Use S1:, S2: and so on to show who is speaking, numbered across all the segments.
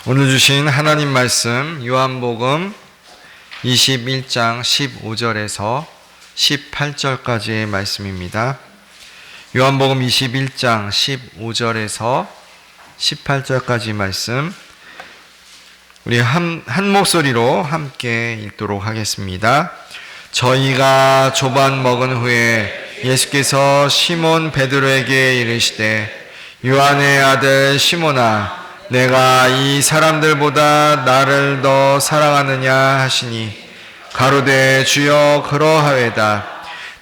S1: 오늘 주신 하나님 말씀 요한복음 21장 15절에서 18절까지의 말씀입니다. 요한복음 21장 15절에서 18절까지 말씀 우리 한 목소리로 함께 읽도록 하겠습니다. 저희가 조반 먹은 후에 예수께서 시몬 베드로에게 이르시되 요한의 아들 시몬아 내가 이 사람들보다 나를 더 사랑하느냐 하시니 가로되 주여 그러하외다.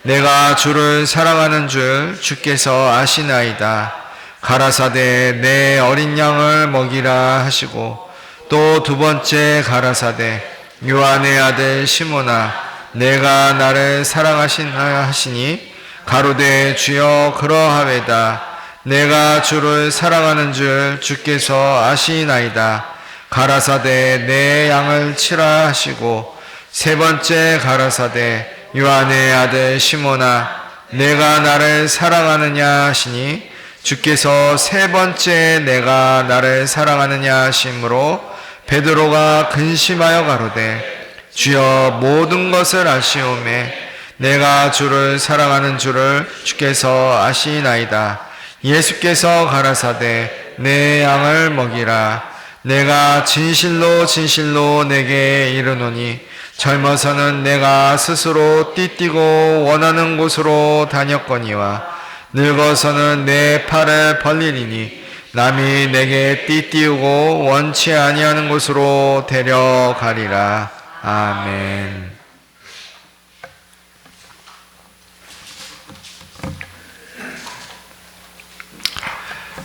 S1: 내가 주를 사랑하는 줄 주께서 아시나이다. 가라사대 내 어린 양을 먹이라 하시고 또 두 번째 가라사대 요한의 아들 시몬아 내가 나를 사랑하시나 하시니 가로되 주여 그러하외다. 내가 주를 사랑하는 줄 주께서 아시나이다. 가라사대 내 양을 치라 하시고 세 번째 가라사대 요한의 아들 시몬아 내가 나를 사랑하느냐 하시니 주께서 세 번째 내가 나를 사랑하느냐 하심으로 베드로가 근심하여 가로되 주여 모든 것을 아시오매 내가 주를 사랑하는 줄을 주께서 아시나이다. 예수께서 가라사대 내 양을 먹이라. 내가 진실로 진실로 내게 이르노니 젊어서는 내가 스스로 띠뛰고 원하는 곳으로 다녔거니와 늙어서는 내 팔을 벌리리니 남이 내게 띠띠우고 원치 아니하는 곳으로 데려가리라. 아멘.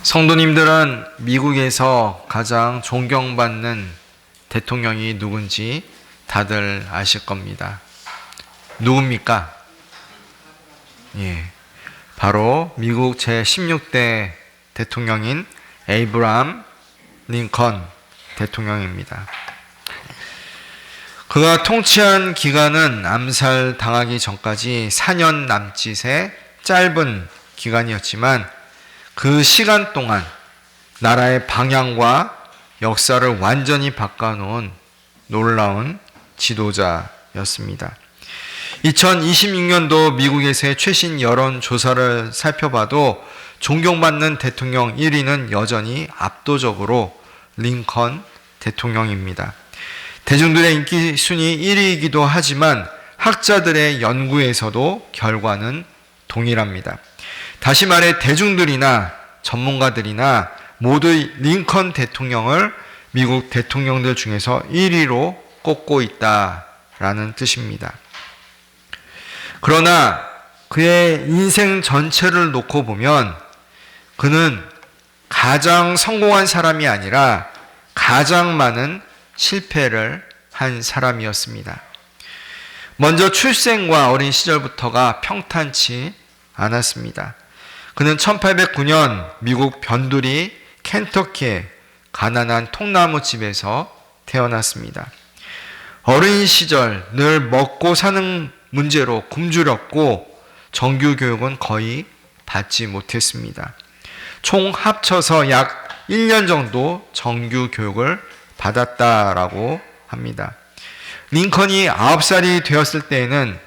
S1: 성도님들은 미국에서 가장 존경받는 대통령이 누군지 다들 아실 겁니다. 누굽니까? 바로 미국 제16대 대통령인 에이브라함 링컨 대통령입니다. 그가 통치한 기간은 암살 당하기 전까지 4년 남짓의 짧은 기간이었지만 그 시간 동안 나라의 방향과 역사를 완전히 바꿔놓은 놀라운 지도자였습니다. 2026년도 미국에서의 최신 여론조사를 살펴봐도 존경받는 대통령 1위는 여전히 압도적으로 링컨 대통령입니다. 대중들의 인기 순위 1위이기도 하지만 학자들의 연구에서도 결과는 동일합니다. 다시 말해 대중들이나 전문가들이나 모두 링컨 대통령을 미국 대통령들 중에서 1위로 꼽고 있다라는 뜻입니다. 그러나 그의 인생 전체를 놓고 보면 그는 가장 성공한 사람이 아니라 가장 많은 실패를 한 사람이었습니다. 먼저 출생과 어린 시절부터가 평탄치 않았습니다. 그는 1809년 미국 변두리 켄터키의 가난한 통나무집에서 태어났습니다. 어린 시절 늘 먹고 사는 문제로 굶주렸고 정규 교육은 거의 받지 못했습니다. 총 합쳐서 약 1년 정도 정규 교육을 받았다라고 합니다. 링컨이 9살이 되었을 때에는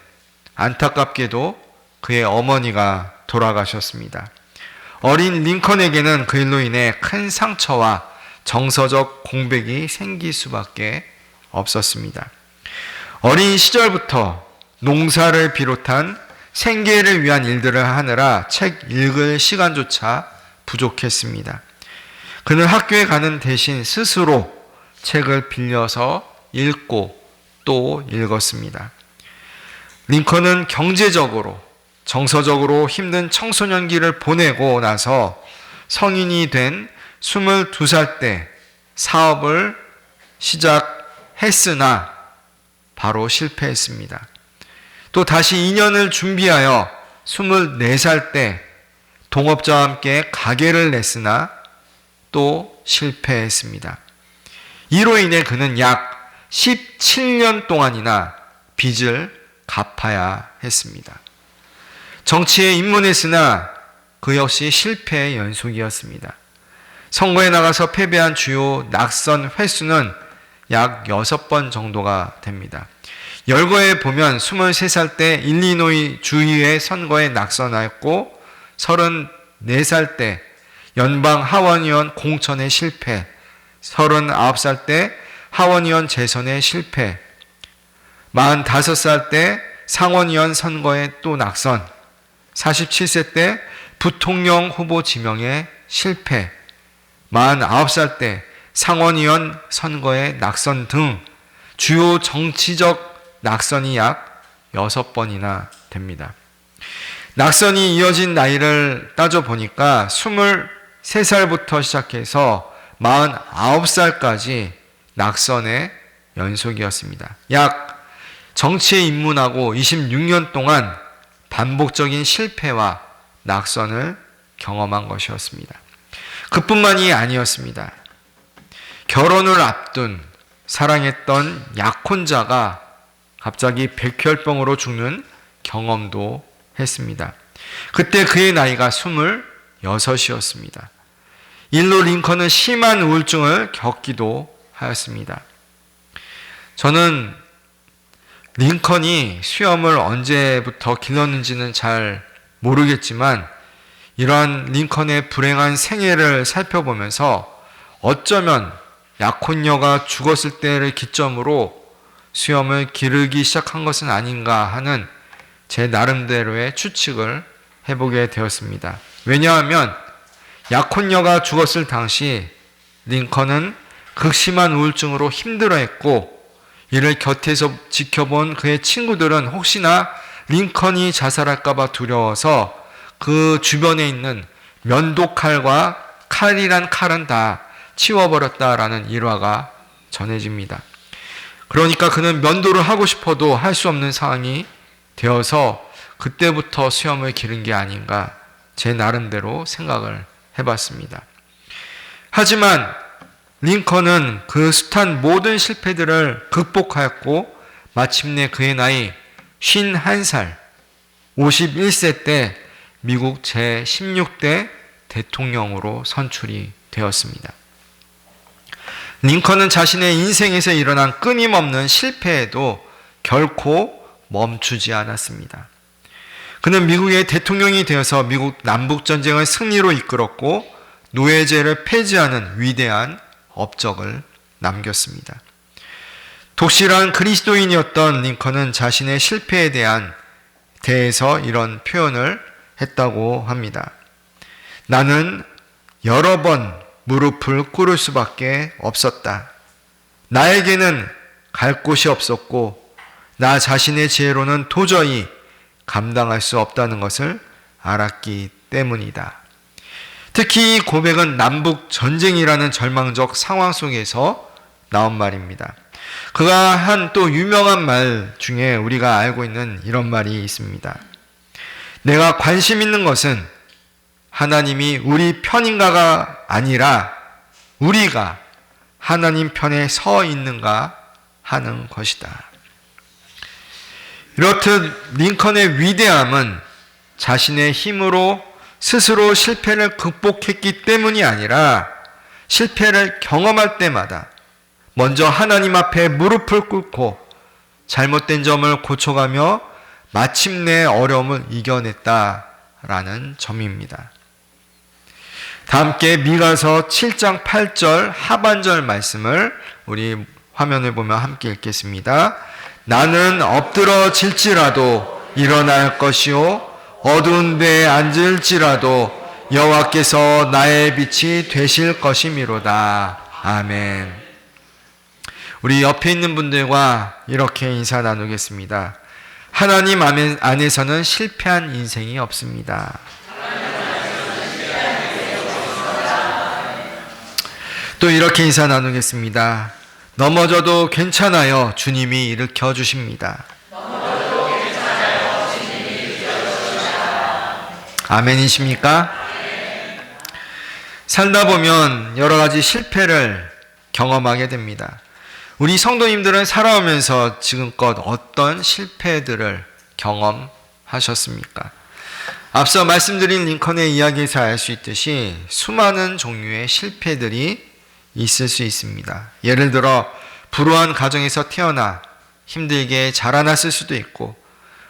S1: 안타깝게도 그의 어머니가 돌아가셨습니다. 어린 링컨에게는 그 일로 인해 큰 상처와 정서적 공백이 생길 수밖에 없었습니다. 어린 시절부터 농사를 비롯한 생계를 위한 일들을 하느라 책 읽을 시간조차 부족했습니다. 그는 학교에 가는 대신 스스로 책을 빌려서 읽고 또 읽었습니다. 링컨은 경제적으로 정서적으로 힘든 청소년기를 보내고 나서 성인이 된 22살 때 사업을 시작했으나 바로 실패했습니다. 또 다시 2년을 준비하여 24살 때 동업자와 함께 가게를 냈으나 또 실패했습니다. 이로 인해 그는 약 17년 동안이나 빚을 갚아야 했습니다. 정치에 입문했으나 그 역시 실패의 연속이었습니다. 선거에 나가서 패배한 주요 낙선 횟수는 약 6번 정도가 됩니다. 열거에 보면 23살 때 일리노이 주의회 선거에 낙선하였고 34살 때 연방 하원의원 공천에 실패, 39살 때 하원의원 재선에 실패, 45살 때 상원의원 선거에 또 낙선, 47세 때 부통령 후보 지명에 실패, 49살 때 상원의원 선거에 낙선 등 주요 정치적 낙선이 약 6번이나 됩니다. 낙선이 이어진 나이를 따져보니까 23살부터 시작해서 49살까지 낙선의 연속이었습니다. 약 정치에 입문하고 26년 동안 반복적인 실패와 낙선을 경험한 것이었습니다. 그뿐만이 아니었습니다. 결혼을 앞둔 사랑했던 약혼자가 갑자기 백혈병으로 죽는 경험도 했습니다. 그때 그의 나이가 26이었습니다. 일로 링컨은 심한 우울증을 겪기도 하였습니다. 저는 링컨이 수염을 언제부터 길렀는지는 잘 모르겠지만 이러한 링컨의 불행한 생애를 살펴보면서 어쩌면 약혼녀가 죽었을 때를 기점으로 수염을 기르기 시작한 것은 아닌가 하는 제 나름대로의 추측을 해보게 되었습니다. 왜냐하면 약혼녀가 죽었을 당시 링컨은 극심한 우울증으로 힘들어했고 이를 곁에서 지켜본 그의 친구들은 혹시나 링컨이 자살할까봐 두려워서 그 주변에 있는 면도칼과 칼이란 칼은 다 치워버렸다라는 일화가 전해집니다. 그러니까 그는 면도를 하고 싶어도 할 수 없는 상황이 되어서 그때부터 수염을 기른 게 아닌가 제 나름대로 생각을 해봤습니다. 하지만 링컨은 그 숱한 모든 실패들을 극복하였고 마침내 그의 나이 51살, 51세 때 미국 제16대 대통령으로 선출이 되었습니다. 링컨은 자신의 인생에서 일어난 끊임없는 실패에도 결코 멈추지 않았습니다. 그는 미국의 대통령이 되어서 미국 남북전쟁을 승리로 이끌었고 노예제를 폐지하는 위대한 업적을 남겼습니다. 독실한 그리스도인이었던 링컨은 자신의 실패에 대해서 이런 표현을 했다고 합니다. 나는 여러 번 무릎을 꿇을 수밖에 없었다. 나에게는 갈 곳이 없었고 나 자신의 지혜로는 도저히 감당할 수 없다는 것을 알았기 때문이다. 특히 이 고백은 남북 전쟁이라는 절망적 상황 속에서 나온 말입니다. 그가 한 또 유명한 말 중에 우리가 알고 있는 이런 말이 있습니다. 내가 관심 있는 것은 하나님이 우리 편인가가 아니라 우리가 하나님 편에 서 있는가 하는 것이다. 이렇듯 링컨의 위대함은 자신의 힘으로 스스로 실패를 극복했기 때문이 아니라 실패를 경험할 때마다 먼저 하나님 앞에 무릎을 꿇고 잘못된 점을 고쳐가며 마침내 어려움을 이겨냈다라는 점입니다. 다 함께 미가서 7장 8절 하반절 말씀을 우리 화면을 보며 함께 읽겠습니다. 나는 엎드러질지라도 일어날 것이요 어두운 데에 앉을지라도 여호와께서 나의 빛이 되실 것이미로다. 아멘. 우리 옆에 있는 분들과 이렇게 인사 나누겠습니다. 하나님 안에서는 실패한 인생이 없습니다. 또 이렇게 인사 나누겠습니다. 넘어져도 괜찮아요. 주님이 일으켜 주십니다. 아멘이십니까? 살다 보면 여러 가지 실패를 경험하게 됩니다. 우리 성도님들은 살아오면서 지금껏 어떤 실패들을 경험하셨습니까? 앞서 말씀드린 링컨의 이야기에서 알 수 있듯이 수많은 종류의 실패들이 있을 수 있습니다. 예를 들어 불우한 가정에서 태어나 힘들게 자라났을 수도 있고,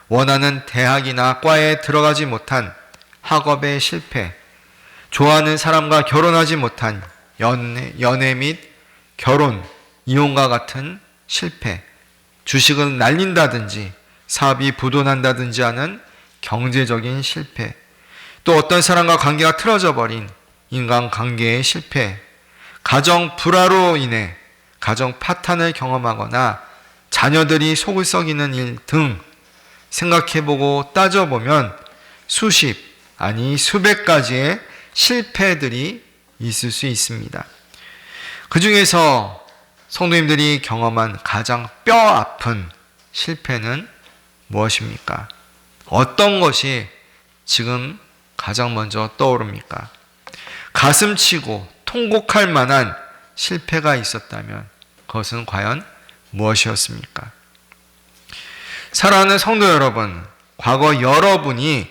S1: 원하는 대학이나 과에 들어가지 못한 학업의 실패, 좋아하는 사람과 결혼하지 못한 연애 및 결혼, 이혼과 같은 실패, 주식을 날린다든지 사업이 부도난다든지 하는 경제적인 실패, 또 어떤 사람과 관계가 틀어져 버린 인간관계의 실패, 가정 불화로 인해 가정 파탄을 경험하거나 자녀들이 속을 썩이는 일 등 생각해보고 따져보면 수십, 아니 수백 가지의 실패들이 있을 수 있습니다. 그 중에서 성도님들이 경험한 가장 뼈 아픈 실패는 무엇입니까? 어떤 것이 지금 가장 먼저 떠오릅니까? 가슴치고 통곡할 만한 실패가 있었다면 그것은 과연 무엇이었습니까? 사랑하는 성도 여러분, 과거 여러분이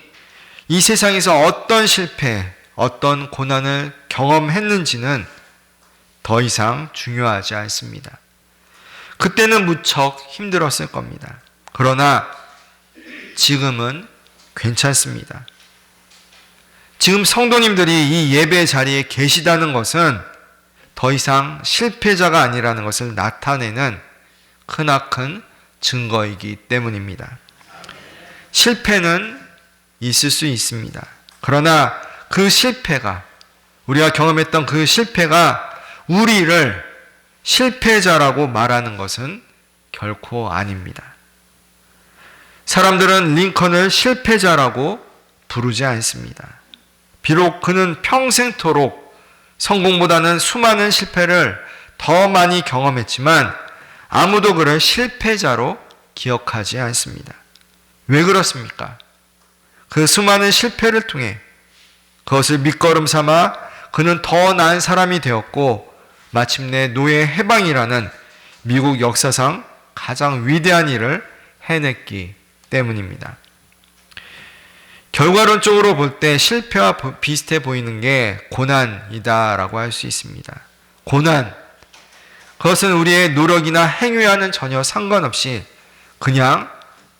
S1: 이 세상에서 어떤 실패, 어떤 고난을 경험했는지는 더 이상 중요하지 않습니다. 그때는 무척 힘들었을 겁니다. 그러나 지금은 괜찮습니다. 지금 성도님들이 이 예배 자리에 계시다는 것은 더 이상 실패자가 아니라는 것을 나타내는 크나큰 증거이기 때문입니다. 실패는 있을 수 있습니다. 그러나 그 실패가, 우리가 경험했던 그 실패가 우리를 실패자라고 말하는 것은 결코 아닙니다. 사람들은 링컨을 실패자라고 부르지 않습니다. 비록 그는 평생토록 성공보다는 수많은 실패를 더 많이 경험했지만 아무도 그를 실패자로 기억하지 않습니다. 왜 그렇습니까? 그 수많은 실패를 통해 그것을 밑거름 삼아 그는 더 나은 사람이 되었고, 마침내 노예 해방이라는 미국 역사상 가장 위대한 일을 해냈기 때문입니다. 결과론적으로 볼 때 실패와 비슷해 보이는 게 고난이다라고 할 수 있습니다. 고난, 그것은 우리의 노력이나 행위와는 전혀 상관없이 그냥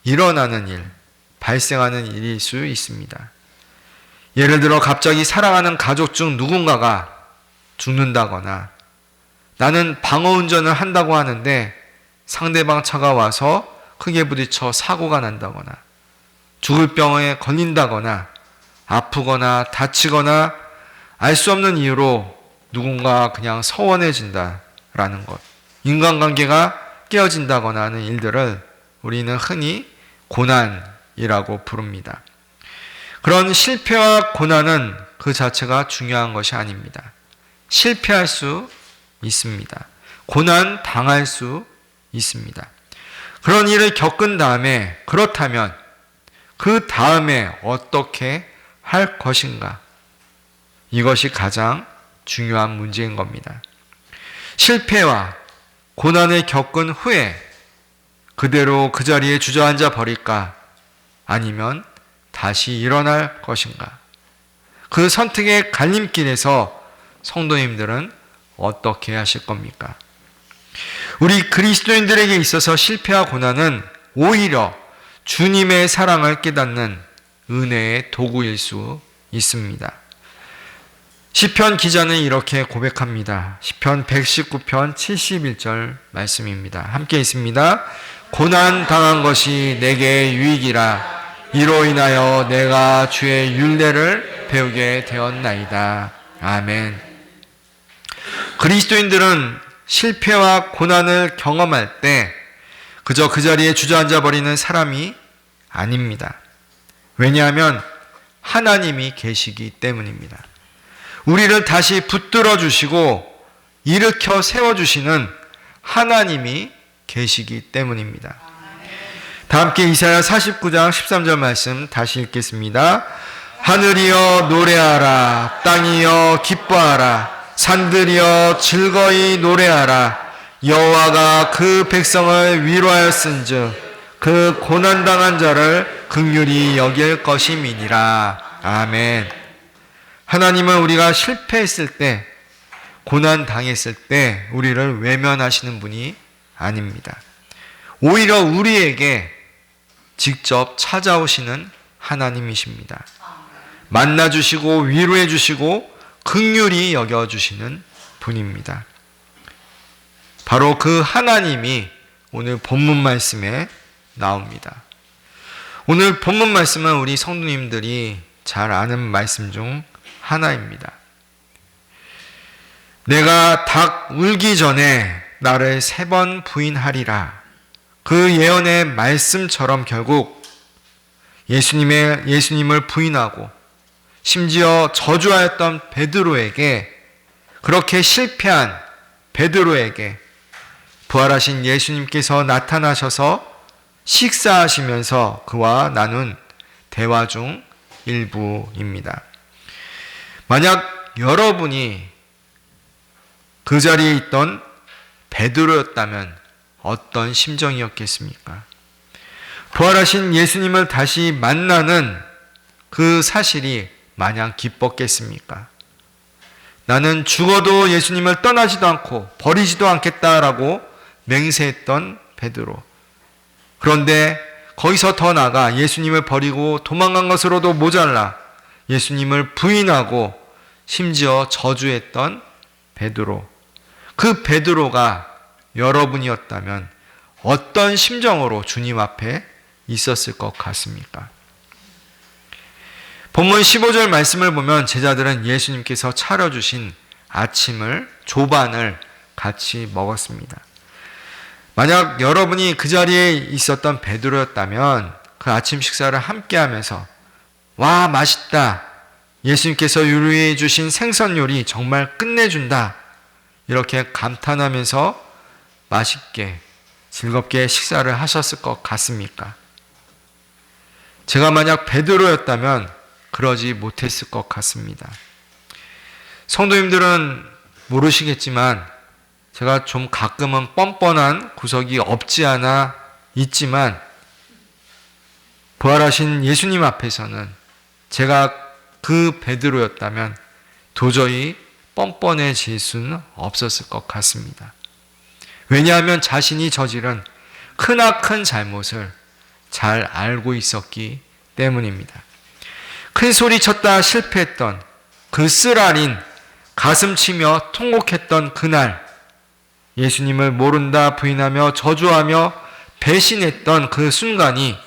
S1: 일어나는 일, 발생하는 일일 수 있습니다. 예를 들어 갑자기 사랑하는 가족 중 누군가가 죽는다거나, 나는 방어운전을 한다고 하는데 상대방 차가 와서 크게 부딪혀 사고가 난다거나, 죽을 병에 걸린다거나, 아프거나 다치거나 알 수 없는 이유로 누군가 그냥 서원해진다라는 것, 인간관계가 깨어진다거나 하는 일들을 우리는 흔히 고난이라고 부릅니다. 그런 실패와 고난은 그 자체가 중요한 것이 아닙니다. 실패할 수 있습니다. 고난 당할 수 있습니다. 그런 일을 겪은 다음에, 그렇다면 그 다음에 어떻게 할 것인가? 이것이 가장 중요한 문제인 겁니다. 실패와 고난을 겪은 후에 그대로 그 자리에 주저앉아 버릴까? 아니면 다시 일어날 것인가? 그 선택의 갈림길에서 성도님들은 어떻게 하실 겁니까? 우리 그리스도인들에게 있어서 실패와 고난은 오히려 주님의 사랑을 깨닫는 은혜의 도구일 수 있습니다. 시편 기자는 이렇게 고백합니다. 시편 119편 71절 말씀입니다. 함께 있습니다. 고난 당한 것이 내게 유익이라. 이로 인하여 내가 주의 율례를 배우게 되었나이다. 아멘. 그리스도인들은 실패와 고난을 경험할 때 그저 그 자리에 주저앉아 버리는 사람이 아닙니다. 왜냐하면 하나님이 계시기 때문입니다. 우리를 다시 붙들어 주시고 일으켜 세워주시는 하나님이 계시기 때문입니다. 다 함께 이사야 49장 13절 말씀 다시 읽겠습니다. 하늘이여 노래하라. 땅이여 기뻐하라. 산들이여 즐거이 노래하라. 여호와가 그 백성을 위로하였은즉 그 고난당한 자를 긍휼히 여길 것임이니라. 아멘. 하나님은 우리가 실패했을 때, 고난당했을 때 우리를 외면하시는 분이 아닙니다. 오히려 우리에게 직접 찾아오시는 하나님이십니다. 만나주시고 위로해주시고 긍휼히 여겨주시는 분입니다. 바로 그 하나님이 오늘 본문 말씀에 나옵니다. 오늘 본문 말씀은 우리 성도님들이 잘 아는 말씀 중 하나입니다. 내가 닭 울기 전에 나를 3번 부인하리라. 그 예언의 말씀처럼 결국 예수님을 부인하고 심지어 저주하였던 베드로에게, 그렇게 실패한 베드로에게 부활하신 예수님께서 나타나셔서 식사하시면서 그와 나눈 대화 중 일부입니다. 만약 여러분이 그 자리에 있던 베드로였다면 어떤 심정이었겠습니까? 부활하신 예수님을 다시 만나는 그 사실이 마냥 기뻤겠습니까? 나는 죽어도 예수님을 떠나지도 않고 버리지도 않겠다라고 맹세했던 베드로. 그런데 거기서 더 나아가 예수님을 버리고 도망간 것으로도 모자라 예수님을 부인하고 심지어 저주했던 베드로. 그 베드로가 여러분이었다면 어떤 심정으로 주님 앞에 있었을 것 같습니까? 본문 15절 말씀을 보면 제자들은 예수님께서 차려주신 아침을, 조반을 같이 먹었습니다. 만약 여러분이 그 자리에 있었던 베드로였다면 그 아침 식사를 함께 하면서 와, 맛있다. 예수님께서 요리해 주신 생선 요리 정말 끝내준다. 이렇게 감탄하면서 맛있게 즐겁게 식사를 하셨을 것 같습니까? 제가 만약 베드로였다면 그러지 못했을 것 같습니다. 성도님들은 모르시겠지만 제가 좀 가끔은 뻔뻔한 구석이 없지 않아 있지만 부활하신 예수님 앞에서는 제가 그 베드로였다면 도저히 뻔뻔해질 수는 없었을 것 같습니다. 왜냐하면 자신이 저지른 크나큰 잘못을 잘 알고 있었기 때문입니다. 큰 소리 쳤다 실패했던 그 쓰라린 가슴 치며 통곡했던 그날, 예수님을 모른다 부인하며 저주하며 배신했던 그 순간이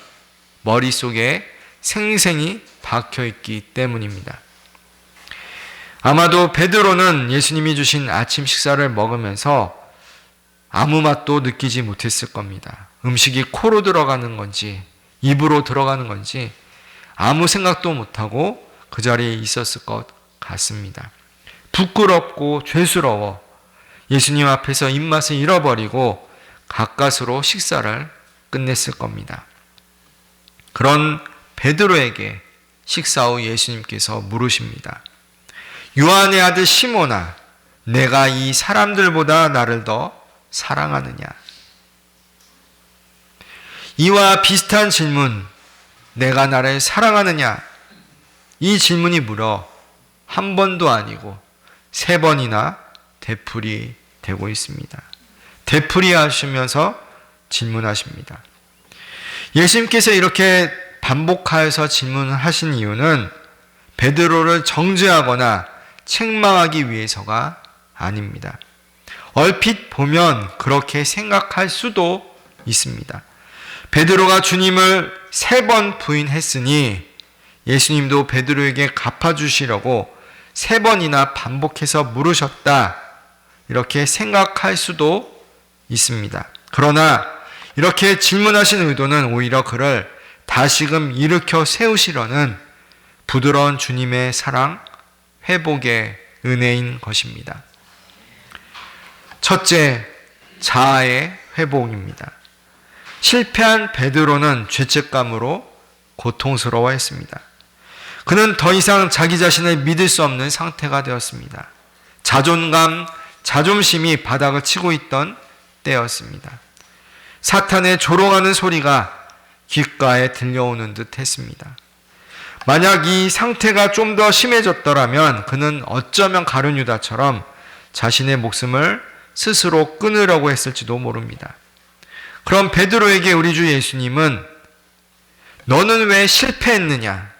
S1: 머릿속에 생생히 박혀있기 때문입니다. 아마도 베드로는 예수님이 주신 아침 식사를 먹으면서 아무 맛도 느끼지 못했을 겁니다. 음식이 코로 들어가는 건지 입으로 들어가는 건지 아무 생각도 못하고 그 자리에 있었을 것 같습니다. 부끄럽고 죄스러워 예수님 앞에서 입맛을 잃어버리고 가까스로 식사를 끝냈을 겁니다. 그런 베드로에게 식사 후 예수님께서 물으십니다. 요한의 아들 시몬아, 내가 이 사람들보다 나를 더 사랑하느냐? 이와 비슷한 질문, 내가 나를 사랑하느냐? 이 질문이 무려 한 번도 아니고 3번이나 되풀이 되고 있습니다. 되풀이 하시면서 질문하십니다. 예수님께서 이렇게 반복하여서 질문하신 이유는 베드로를 정죄하거나 책망하기 위해서가 아닙니다. 얼핏 보면 그렇게 생각할 수도 있습니다. 베드로가 주님을 3번 부인했으니 예수님도 베드로에게 갚아주시려고 3번이나 반복해서 물으셨다. 이렇게 생각할 수도 있습니다. 그러나 이렇게 질문하신 의도는 오히려 그를 다시금 일으켜 세우시려는 부드러운 주님의 사랑, 회복의 은혜인 것입니다. 첫째, 자아의 회복입니다. 실패한 베드로는 죄책감으로 고통스러워했습니다. 그는 더 이상 자기 자신을 믿을 수 없는 상태가 되었습니다. 자존감, 자존심이 바닥을 치고 있던 때였습니다. 사탄의 조롱하는 소리가 귓가에 들려오는 듯 했습니다. 만약 이 상태가 좀 더 심해졌더라면 그는 어쩌면 가룟 유다처럼 자신의 목숨을 스스로 끊으려고 했을지도 모릅니다. 그럼 베드로에게 우리 주 예수님은 너는 왜 실패했느냐?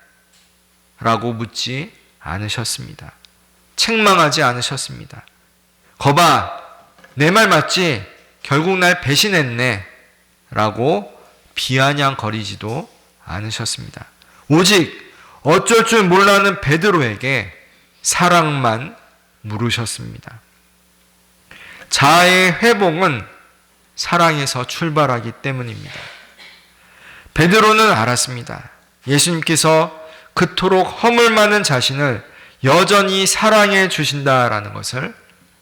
S1: 라고 묻지 않으셨습니다. 책망하지 않으셨습니다. 거봐, 내 말 맞지? 결국 날 배신했네. 라고 비아냥거리지도 않으셨습니다. 오직 어쩔 줄 몰라하는 베드로에게 사랑만 물으셨습니다. 자아의 회복은 사랑에서 출발하기 때문입니다. 베드로는 알았습니다. 예수님께서 그토록 허물 많은 자신을 여전히 사랑해 주신다라는 것을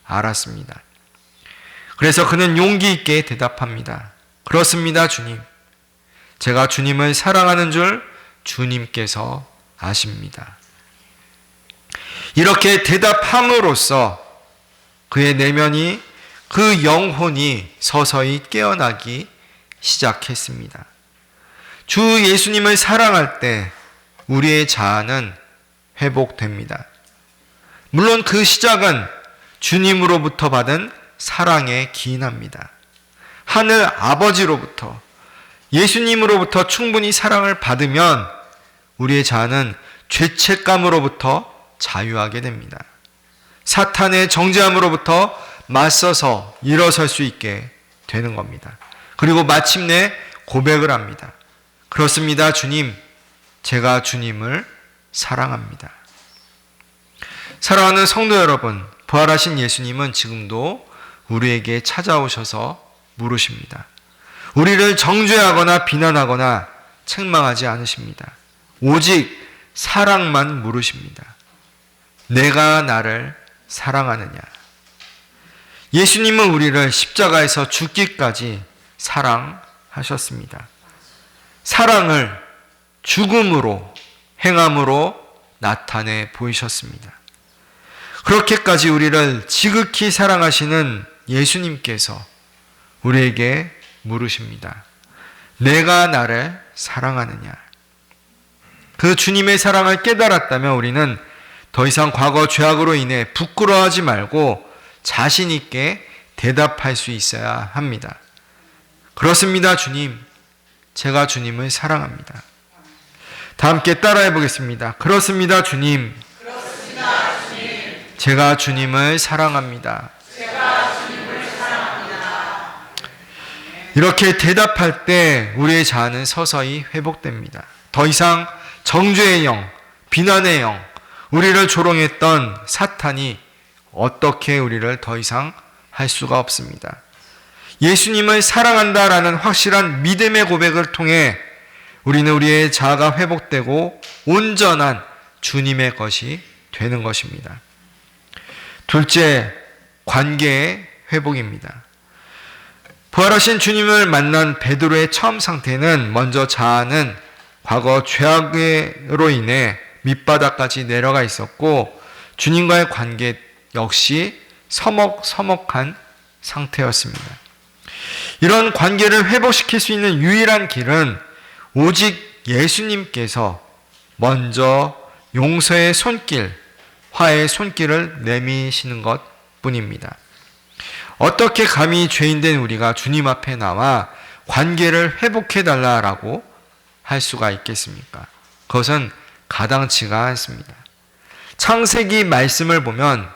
S1: 알았습니다. 그래서 그는 용기 있게 대답합니다. 그렇습니다, 주님. 제가 주님을 사랑하는 줄 주님께서 아십니다. 이렇게 대답함으로써 그의 내면이, 그 영혼이 서서히 깨어나기 시작했습니다. 주 예수님을 사랑할 때 우리의 자아는 회복됩니다. 물론 그 시작은 주님으로부터 받은 사랑에 기인합니다. 하늘 아버지로부터, 예수님으로부터 충분히 사랑을 받으면 우리의 자아는 죄책감으로부터 자유하게 됩니다. 사탄의 정죄함으로부터 맞서서 일어설 수 있게 되는 겁니다. 그리고 마침내 고백을 합니다. 그렇습니다, 주님. 제가 주님을 사랑합니다. 사랑하는 성도 여러분, 부활하신 예수님은 지금도 우리에게 찾아오셔서 물으십니다. 우리를 정죄하거나 비난하거나 책망하지 않으십니다. 오직 사랑만 물으십니다. 내가 나를 사랑하느냐? 예수님은 우리를 십자가에서 죽기까지 사랑하셨습니다. 사랑을 죽음으로, 행함으로 나타내 보이셨습니다. 그렇게까지 우리를 지극히 사랑하시는 예수님께서 우리에게 물으십니다. 내가 나를 사랑하느냐? 그 주님의 사랑을 깨달았다면 우리는 더 이상 과거 죄악으로 인해 부끄러워하지 말고 자신 있게 대답할 수 있어야 합니다. 그렇습니다, 주님. 제가 주님을 사랑합니다. 다 함께 따라해 보겠습니다. 그렇습니다, 주님.
S2: 그렇습니다, 주님.
S1: 제가 주님을 사랑합니다.
S2: 제가 주님을 사랑합니다.
S1: 이렇게 대답할 때 우리의 자아는 서서히 회복됩니다. 더 이상 정죄의 영, 비난의 영, 우리를 조롱했던 사탄이 어떻게 우리를 더 이상 할 수가 없습니다. 예수님을 사랑한다라는 확실한 믿음의 고백을 통해 우리는 우리의 자아가 회복되고 온전한 주님의 것이 되는 것입니다. 둘째, 관계의 회복입니다. 부활하신 주님을 만난 베드로의 처음 상태는 먼저 자아는 과거 죄악으로 인해 밑바닥까지 내려가 있었고 주님과의 관계 역시 서먹서먹한 상태였습니다. 이런 관계를 회복시킬 수 있는 유일한 길은 오직 예수님께서 먼저 용서의 손길, 화해의 손길을 내미시는 것뿐입니다. 어떻게 감히 죄인된 우리가 주님 앞에 나와 관계를 회복해달라고 할 수가 있겠습니까? 그것은 가당치가 않습니다. 창세기 말씀을 보면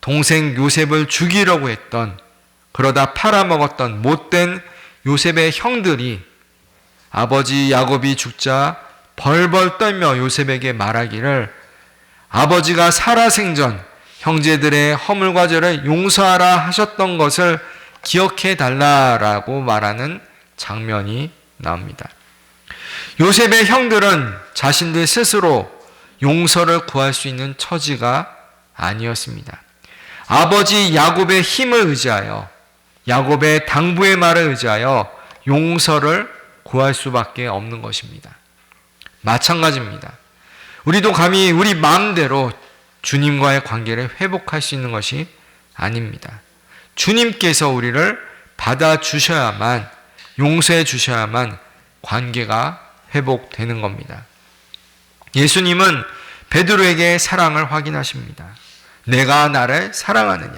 S1: 동생 요셉을 죽이려고 했던, 그러다 팔아먹었던 못된 요셉의 형들이 아버지 야곱이 죽자 벌벌 떨며 요셉에게 말하기를 아버지가 살아생전 형제들의 허물과 죄를 용서하라 하셨던 것을 기억해 달라라고 말하는 장면이 나옵니다. 요셉의 형들은 자신들 스스로 용서를 구할 수 있는 처지가 아니었습니다. 아버지 야곱의 힘을 의지하여, 야곱의 당부의 말을 의지하여 용서를 구할 수밖에 없는 것입니다. 마찬가지입니다. 우리도 감히 우리 마음대로 주님과의 관계를 회복할 수 있는 것이 아닙니다. 주님께서 우리를 받아주셔야만, 용서해 주셔야만 관계가 회복되는 겁니다. 예수님은 베드로에게 사랑을 확인하십니다. 내가 나를 사랑하느냐?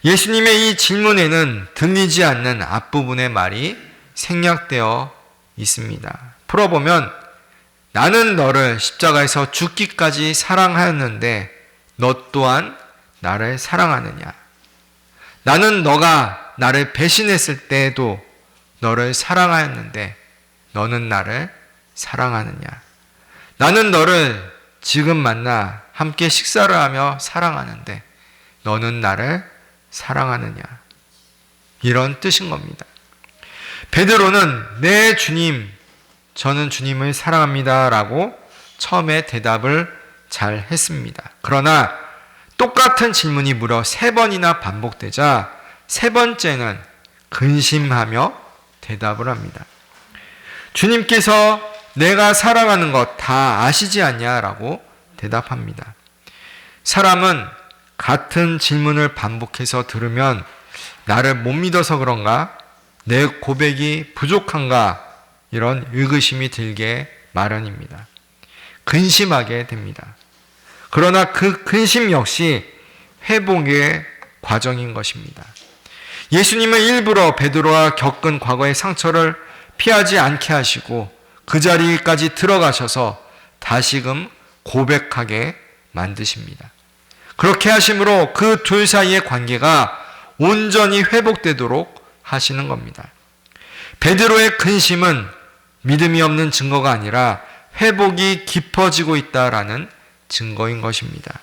S1: 예수님의 이 질문에는 들리지 않는 앞부분의 말이 생략되어 있습니다. 풀어보면 나는 너를 십자가에서 죽기까지 사랑하였는데 너 또한 나를 사랑하느냐? 나는 너가 나를 배신했을 때에도 너를 사랑하였는데 너는 나를 사랑하느냐? 나는 너를 지금 만나 함께 식사를 하며 사랑하는데 너는 나를 사랑하느냐? 이런 뜻인 겁니다. 베드로는 네 주님, 저는 주님을 사랑합니다 라고 처음에 대답을 잘 했습니다. 그러나 똑같은 질문이 무려 3번이나 반복되자 3번째는 근심하며 대답을 합니다. 주님께서 내가 사랑하는 것 다 아시지 않냐라고 대답합니다. 사람은 같은 질문을 반복해서 들으면 나를 못 믿어서 그런가? 내 고백이 부족한가? 이런 의구심이 들게 마련입니다. 근심하게 됩니다. 그러나 그 근심 역시 회복의 과정인 것입니다. 예수님은 일부러 베드로가 겪은 과거의 상처를 피하지 않게 하시고 그 자리까지 들어가셔서 다시금 고백하게 만드십니다. 그렇게 하심으로 그 둘 사이의 관계가 온전히 회복되도록 하시는 겁니다. 베드로의 근심은 믿음이 없는 증거가 아니라 회복이 깊어지고 있다라는 증거인 것입니다.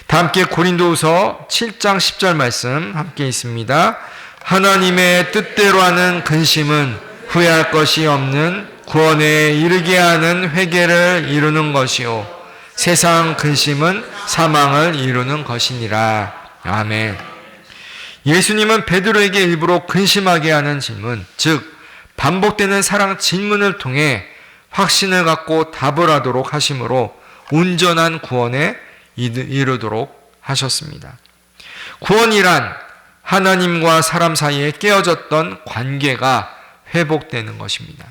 S1: 다 함께 고린도후서 7장 10절 말씀 함께 있습니다. 하나님의 뜻대로 하는 근심은 후회할 것이 없는 구원에 이르게 하는 회개를 이루는 것이요 세상 근심은 사망을 이루는 것이니라. 아멘. 예수님은 베드로에게 일부러 근심하게 하는 질문, 즉 반복되는 사랑 질문을 통해 확신을 갖고 답을 하도록 하심으로 온전한 구원에 이르도록 하셨습니다. 구원이란 하나님과 사람 사이에 깨어졌던 관계가 회복되는 것입니다.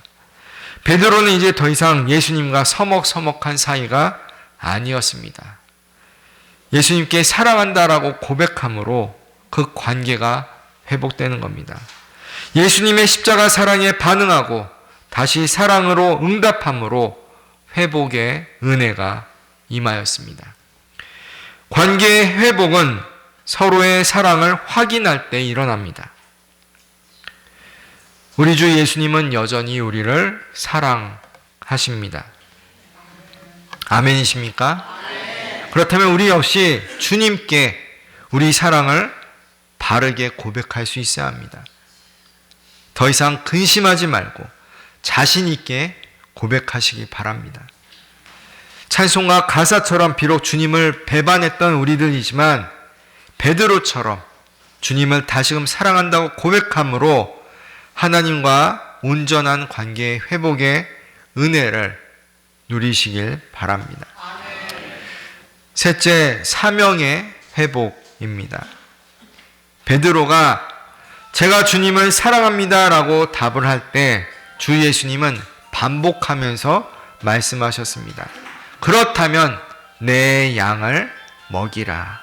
S1: 베드로는 이제 더 이상 예수님과 서먹서먹한 사이가 아니었습니다. 예수님께 사랑한다라고 고백함으로 그 관계가 회복되는 겁니다. 예수님의 십자가 사랑에 반응하고 다시 사랑으로 응답함으로 회복의 은혜가 임하였습니다. 관계의 회복은 서로의 사랑을 확인할 때 일어납니다. 우리 주 예수님은 여전히 우리를 사랑하십니다. 아멘이십니까? 아멘. 그렇다면 우리 역시 주님께 우리 사랑을 바르게 고백할 수 있어야 합니다. 더 이상 근심하지 말고 자신 있게 고백하시기 바랍니다. 찬송가 가사처럼 비록 주님을 배반했던 우리들이지만 베드로처럼 주님을 다시금 사랑한다고 고백함으로 하나님과 온전한 관계의 회복의 은혜를 누리시길 바랍니다. 셋째, 사명의 회복입니다. 베드로가 제가 주님을 사랑합니다 라고 답을 할 때 주 예수님은 반복하면서 말씀하셨습니다. 그렇다면 내 양을 먹이라.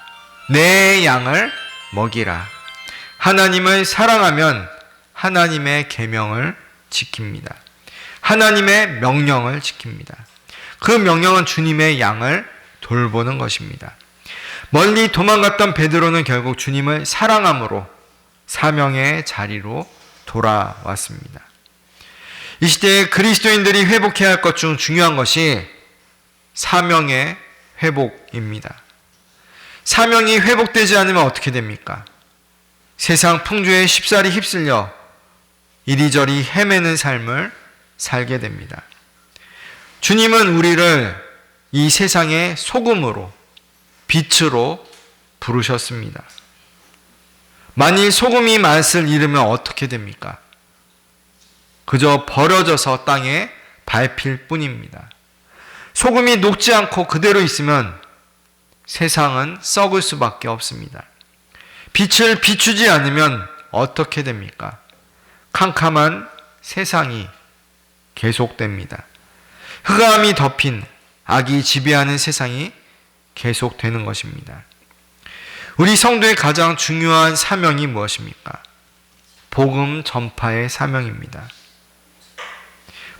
S1: 내 양을 먹이라. 하나님을 사랑하면 하나님의 계명을 지킵니다. 하나님의 명령을 지킵니다. 그 명령은 주님의 양을 돌보는 것입니다. 멀리 도망갔던 베드로는 결국 주님을 사랑함으로 사명의 자리로 돌아왔습니다. 이 시대에 그리스도인들이 회복해야 할 것 중 중요한 것이 사명의 회복입니다. 사명이 회복되지 않으면 어떻게 됩니까? 세상 풍조에 쉽사리 휩쓸려 이리저리 헤매는 삶을 살게 됩니다. 주님은 우리를 이 세상의 소금으로, 빛으로 부르셨습니다. 만일 소금이 맛을 잃으면 어떻게 됩니까? 그저 버려져서 땅에 밟힐 뿐입니다. 소금이 녹지 않고 그대로 있으면 세상은 썩을 수밖에 없습니다. 빛을 비추지 않으면 어떻게 됩니까? 캄캄한 세상이 계속됩니다. 흑암이 덮인 악이 지배하는 세상이 계속되는 것입니다. 우리 성도의 가장 중요한 사명이 무엇입니까? 복음 전파의 사명입니다.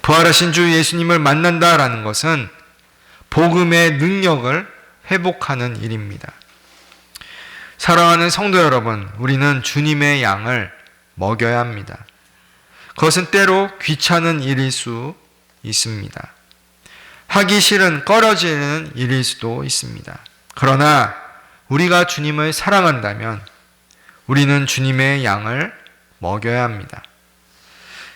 S1: 부활하신 주 예수님을 만난다라는 것은 복음의 능력을 회복하는 일입니다. 사랑하는 성도 여러분, 우리는 주님의 양을 먹여야 합니다. 그것은 때로 귀찮은 일일 수 있습니다. 하기 싫은 꺼려지는 일일 수도 있습니다. 그러나 우리가 주님을 사랑한다면 우리는 주님의 양을 먹여야 합니다.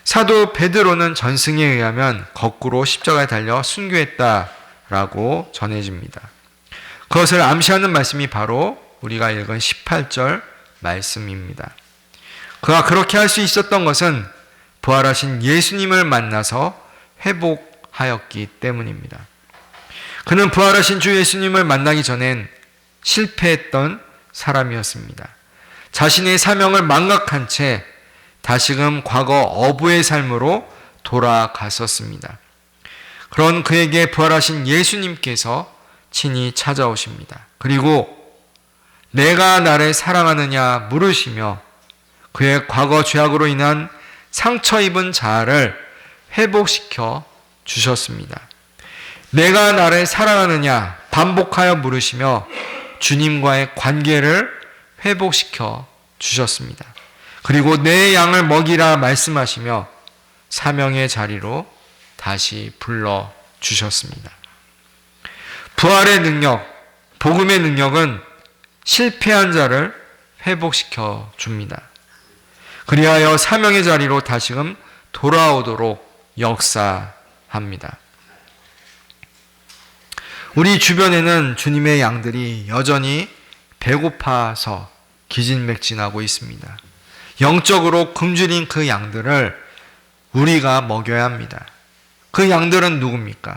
S1: 사도 베드로는 전승에 의하면 거꾸로 십자가에 달려 순교했다라고 전해집니다. 그것을 암시하는 말씀이 바로 우리가 읽은 18절 말씀입니다. 그가 그렇게 할 수 있었던 것은 부활하신 예수님을 만나서 회복하였기 때문입니다. 그는 부활하신 주 예수님을 만나기 전엔 실패했던 사람이었습니다. 자신의 사명을 망각한 채 다시금 과거 어부의 삶으로 돌아갔었습니다. 그런 그에게 부활하신 예수님께서 친히 찾아오십니다. 그리고 내가 나를 사랑하느냐 물으시며 그의 과거 죄악으로 인한 상처 입은 자아를 회복시켜 주셨습니다. 내가 나를 사랑하느냐 반복하여 물으시며 주님과의 관계를 회복시켜 주셨습니다. 그리고 내 양을 먹이라 말씀하시며 사명의 자리로 다시 불러 주셨습니다. 부활의 능력, 복음의 능력은 실패한 자를 회복시켜 줍니다. 그리하여 사명의 자리로 다시금 돌아오도록 역사합니다. 우리 주변에는 주님의 양들이 여전히 배고파서 기진맥진하고 있습니다. 영적으로 굶주린 그 양들을 우리가 먹여야 합니다. 그 양들은 누굽니까?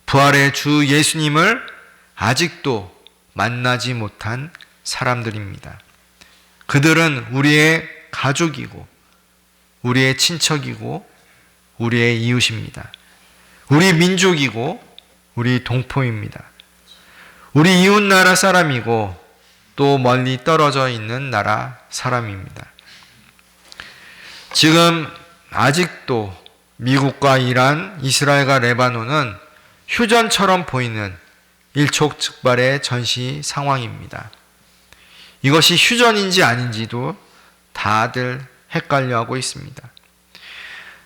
S1: 부활의 주 예수님을 아직도 만나지 못한 사람들입니다. 그들은 우리의 가족이고 우리의 친척이고 우리의 이웃입니다. 우리 민족이고 우리 동포입니다. 우리 이웃 나라 사람이고 또 멀리 떨어져 있는 나라 사람입니다. 지금 아직도 미국과 이란, 이스라엘과 레바논은 휴전처럼 보이는 일촉즉발의 전시 상황입니다. 이것이 휴전인지 아닌지도 다들 헷갈려하고 있습니다.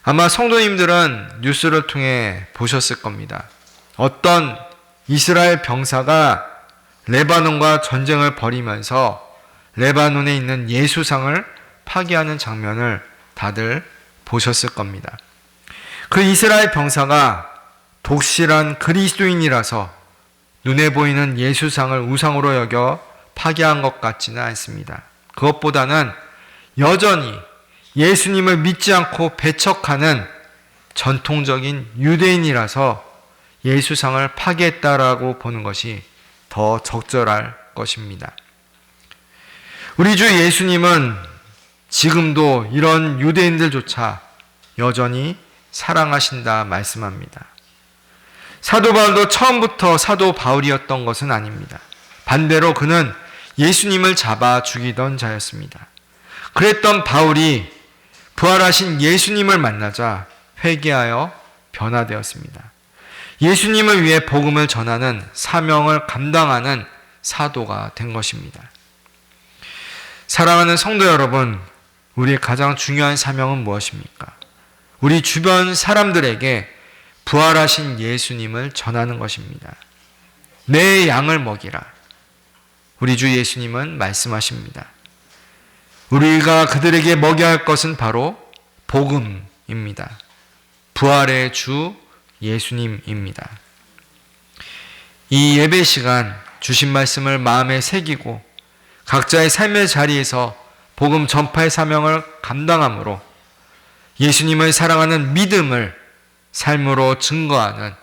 S1: 아마 성도님들은 뉴스를 통해 보셨을 겁니다. 어떤 이스라엘 병사가 레바논과 전쟁을 벌이면서 레바논에 있는 예수상을 파괴하는 장면을 다들 보셨을 겁니다. 그 이스라엘 병사가 독실한 그리스도인이라서 눈에 보이는 예수상을 우상으로 여겨 파괴한 것 같지는 않습니다. 그것보다는 여전히 예수님을 믿지 않고 배척하는 전통적인 유대인이라서 예수상을 파괴했다라고 보는 것이 더 적절할 것입니다. 우리 주 예수님은 지금도 이런 유대인들조차 여전히 사랑하신다 말씀합니다. 사도 바울도 처음부터 사도 바울이었던 것은 아닙니다. 반대로 그는 예수님을 잡아 죽이던 자였습니다. 그랬던 바울이 부활하신 예수님을 만나자 회개하여 변화되었습니다. 예수님을 위해 복음을 전하는 사명을 감당하는 사도가 된 것입니다. 사랑하는 성도 여러분, 우리의 가장 중요한 사명은 무엇입니까? 우리 주변 사람들에게 부활하신 예수님을 전하는 것입니다. 내 양을 먹이라. 우리 주 예수님은 말씀하십니다. 우리가 그들에게 먹여야 할 것은 바로 복음입니다. 부활의 주 예수님입니다. 이 예배 시간 주신 말씀을 마음에 새기고 각자의 삶의 자리에서 복음 전파의 사명을 감당함으로 예수님을 사랑하는 믿음을 삶으로 증거하는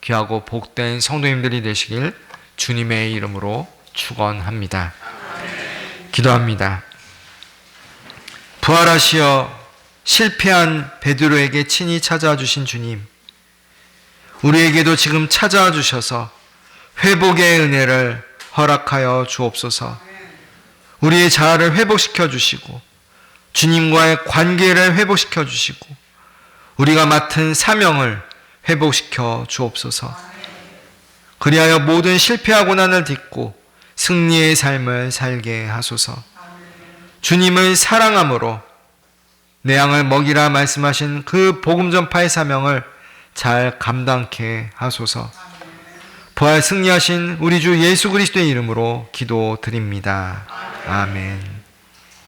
S1: 귀하고 복된 성도님들이 되시길 주님의 이름으로 축원합니다. 기도합니다. 부활하시어 실패한 베드로에게 친히 찾아와 주신 주님, 우리에게도 지금 찾아와 주셔서 회복의 은혜를 허락하여 주옵소서. 우리의 자아를 회복시켜 주시고 주님과의 관계를 회복시켜 주시고 우리가 맡은 사명을 회복시켜 주옵소서. 그리하여 모든 실패와 고난을 딛고 승리의 삶을 살게 하소서. 주님을 사랑함으로 내 양을 먹이라 말씀하신 그 복음 전파의 사명을 잘 감당케 하소서. 부활 승리하신 우리 주 예수 그리스도의 이름으로 기도드립니다. 아멘.